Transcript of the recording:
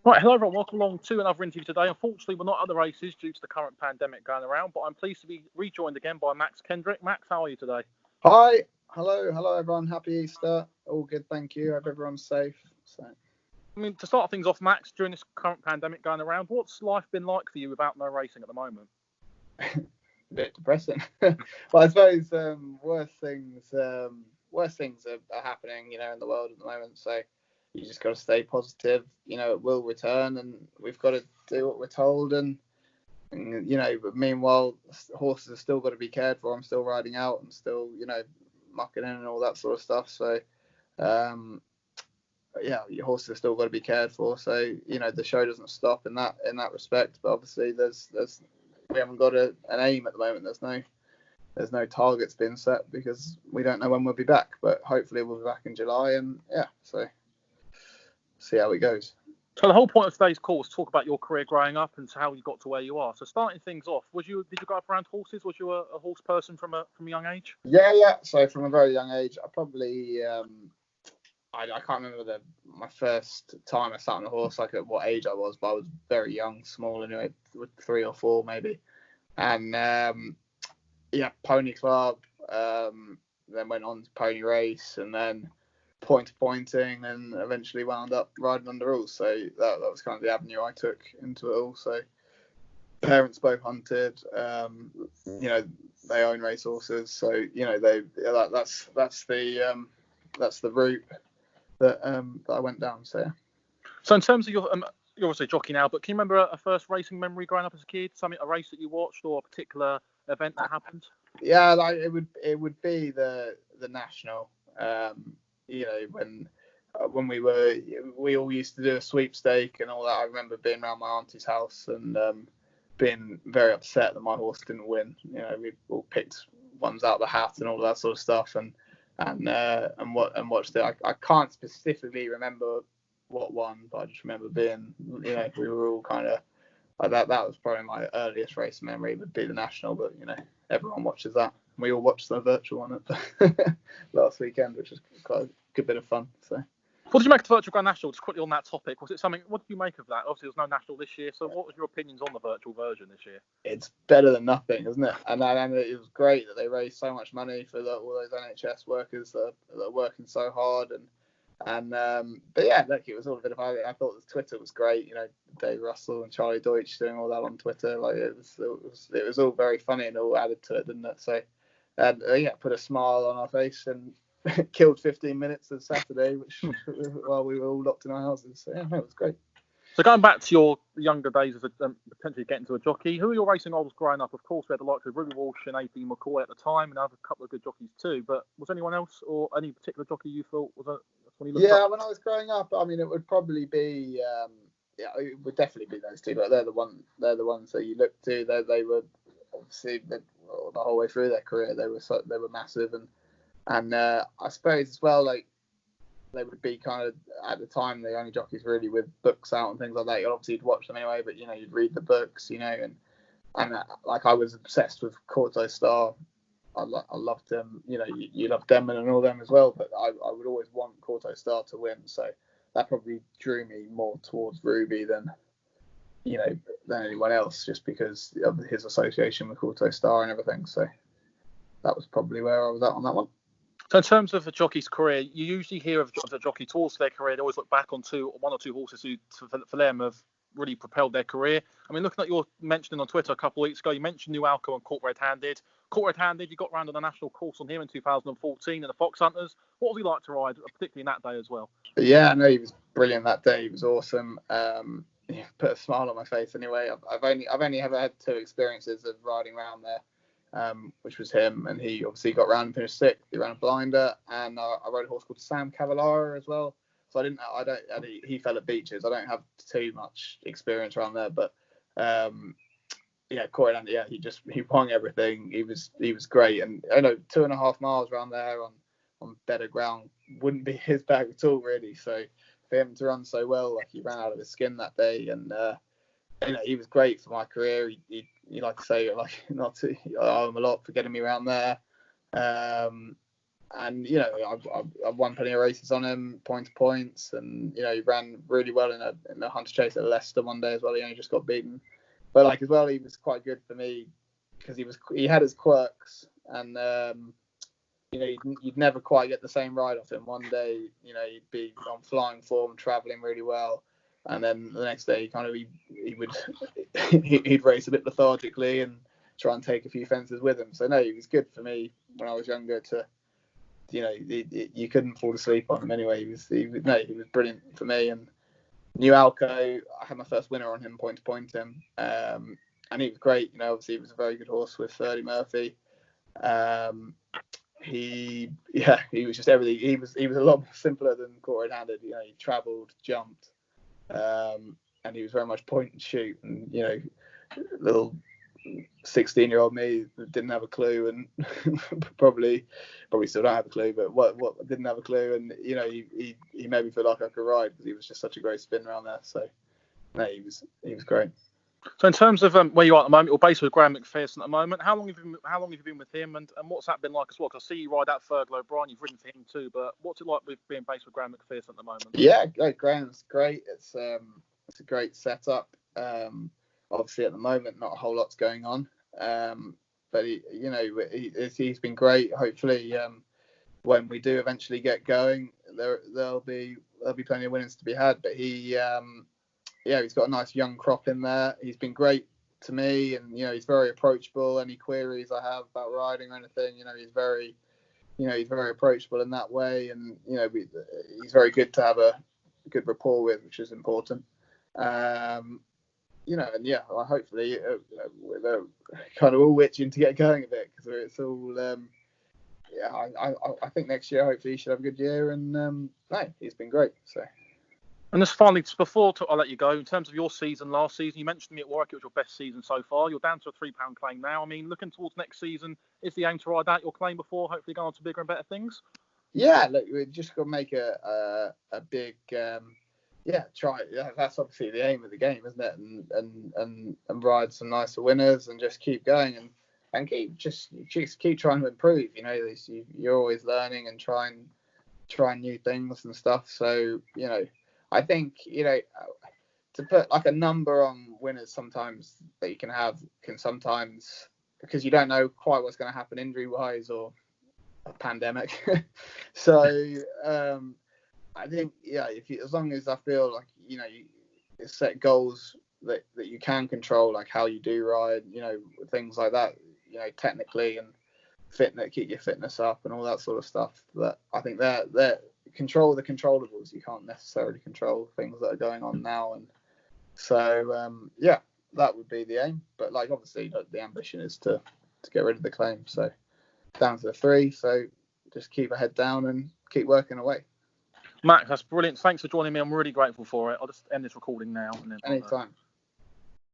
Right, hello everyone, welcome along to another interview today. Unfortunately, we're not at the races due to the current pandemic going around, but I'm pleased to be rejoined again by Max Kendrick. Max, how are you today? Hi, hello everyone, happy Easter. All good, thank you. Hope everyone's safe. I mean, to start things off, Max, during this current pandemic going around, what's life been like for you without no racing at the moment? A bit depressing. But I suppose worse things are happening, in the world at the moment. So you just got to stay positive. It will return, and we've got to do what we're told. And but meanwhile, horses have still got to be cared for. I'm still riding out and still, mucking in and all that sort of stuff. So, your horses have still got to be cared for. So, the show doesn't stop in that respect. But obviously, we haven't got an aim at the moment. There's no targets being set because we don't know when we'll be back. But hopefully, we'll be back in July. And so see how it goes. So the whole point of today's call is to talk about your career growing up and how you got to where you are. So starting things off, did you grow up around horses? Was you a horse person from a young age? Yeah. So from a very young age, I probably I can't remember my first time I sat on a horse, like at what age I was, but I was very young, small anyway, 3 or 4 maybe. And pony club, then went on to pony race, and then pointing, and eventually wound up riding under rules. So that was kind of the avenue I took into it all. So parents both hunted, they own race horses, so that's the route that I went down. So yeah. So in terms of you're obviously a jockey now, but can you remember a first racing memory growing up as a kid? A race that you watched or a particular event that happened? Yeah, it would be the national. When we all used to do a sweepstake and all that. I remember being around my auntie's house and being very upset that my horse didn't win. We all picked ones out of the hat and all that sort of stuff, and watched it. I can't specifically remember what won, but I just remember being, we were all kind of like that. That was probably my earliest race memory, would be the national. But everyone watches that. We all watched the virtual one at last weekend, which was quite a good bit of fun. So. What did you make of the virtual Grand National? Just quickly on that topic, was it something? What did you make of that? Obviously, there's no national this year. So, what was your opinions on the virtual version this year? It's better than nothing, isn't it? And it was great that they raised so much money for all those NHS workers that are working so hard. But yeah, look, it was all a bit of. I thought the Twitter was great. Dave Russell and Charlie Deutsch doing all that on Twitter. Like it was all very funny and all added to it, didn't it? So, and put a smile on our face and killed 15 minutes of Saturday, which while we were all locked in our houses. So yeah, it was great. So going back to your younger days as potentially getting to a jockey, who were your racing idols growing up? Of course, we had the likes of Ruby Walsh and AP McCoy at the time, and a couple of good jockeys too. But was anyone else or any particular jockey you thought was when you looked up? When I was growing up, I mean, it would probably be it would definitely be those two. But they're the ones that you look to. They were obviously the whole way through their career. They were massive, and I suppose as well, like they would be kind of at the time the only jockeys really with books out and things like that. You'd watch them anyway, but you'd read the books, and like I was obsessed with Corto Star. I loved them. You loved Denman and all them as well, but I would always want Corto Star to win. So that probably drew me more towards Ruby than anyone else, just because of his association with Corto Star and everything. So that was probably where I was at on that one. So in terms of a jockey's career, you usually hear of a jockey towards their career. They always look back on one or two horses who, for them, have really propelled their career. I mean, looking at your mentioning on Twitter a couple of weeks ago, you mentioned New Alco and Court Red Handed. Court Red Handed, you got round on the national course on him in 2014 in the Fox Hunters. What was he like to ride, particularly in that day as well? Yeah, no, he was brilliant that day. He was awesome. Put a smile on my face anyway. I've only ever had 2 experiences of riding around there. Which was him, and he obviously got round and finished 6th. He ran a blinder, and I rode a horse called Sam Cavallaro as well. So he fell at Beaches. I don't have too much experience around there, but Corey Land, he won everything. He was great, and I know 2.5 miles around there on better ground wouldn't be his bag at all, really. So for him to run so well, like he ran out of his skin that day, and he was great for my career. He like to say, like, not to owe him a lot for getting me around there. And you know, I've won plenty of races on him, points, and you know, he ran really well in a Hunter Chase at Leicester one day as well. He only just got beaten, but like as well, he was quite good for me because he had his quirks, and you know, you'd never quite get the same ride off him. One day, you know, he'd be on flying form, traveling really well, and then the next day, he would he'd race a bit lethargically and try and take a few fences with him. So no, he was good for me when I was younger. To you know, you couldn't fall asleep on him anyway. He was brilliant for me. And New Alco, I had my first winner on him, point to point him, and he was great. You know, obviously he was a very good horse with 30 Murphy. He was just everything. He was a lot more simpler than Quartered Handed. You know, he travelled, jumped, and he was very much point and shoot. And you know, little 16-year-old me didn't have a clue, and probably still don't have a clue, but what didn't have a clue. And you know, he made me feel like I could ride because he was just such a great spin around there. So no, he was great. So in terms of where you are at the moment, you're based with Graham McPherson at the moment. How long have you been with him, and what's that been like as well? Because I see you ride out Fergal O'Brien, you've ridden for him too, but what's it like with being based with Graham McPherson at the moment? Yeah, Graham's great. It's a great setup. Obviously at the moment not a whole lot's going on, but he's been great. Hopefully when we do eventually get going, there'll be plenty of winnings to be had. But he's got a nice young crop in there. He's been great to me, and you know, he's very approachable. Any queries I have about riding or anything, you know, he's very approachable in that way, and you know, he's very good to have a good rapport with, which is important. You know, and yeah, well, hopefully we're kind of all itching to get going a bit because it's all. I think next year hopefully he should have a good year, and no, he's been great. So. And just finally, before I'll let you go, in terms of your season last season, you mentioned to me at Warwick it was your best season so far. You're down to a £3 claim now. I mean, looking towards next season, is the aim to ride out your claim before hopefully going on to bigger and better things? Yeah, look, we're just gonna make a big. Try. Yeah, that's obviously the aim of the game, isn't it? And ride some nicer winners and just keep going and keep trying to improve. You know, you're always learning and trying new things and stuff. So you know, I think you know to put like a number on winners sometimes that you can sometimes because you don't know quite what's going to happen injury wise or a pandemic. So. I think, as long as I feel like, you know, you set goals that you can control, like how you do ride, you know, things like that, you know, technically and keep your fitness up and all that sort of stuff. But I think that control the controllables. You can't necessarily control things that are going on now. And so, that would be the aim. But like, obviously, the ambition is to get rid of the claim. So down to the 3. So just keep a head down and keep working away. Max, that's brilliant. Thanks for joining me. I'm really grateful for it. I'll just end this recording now. And then anytime.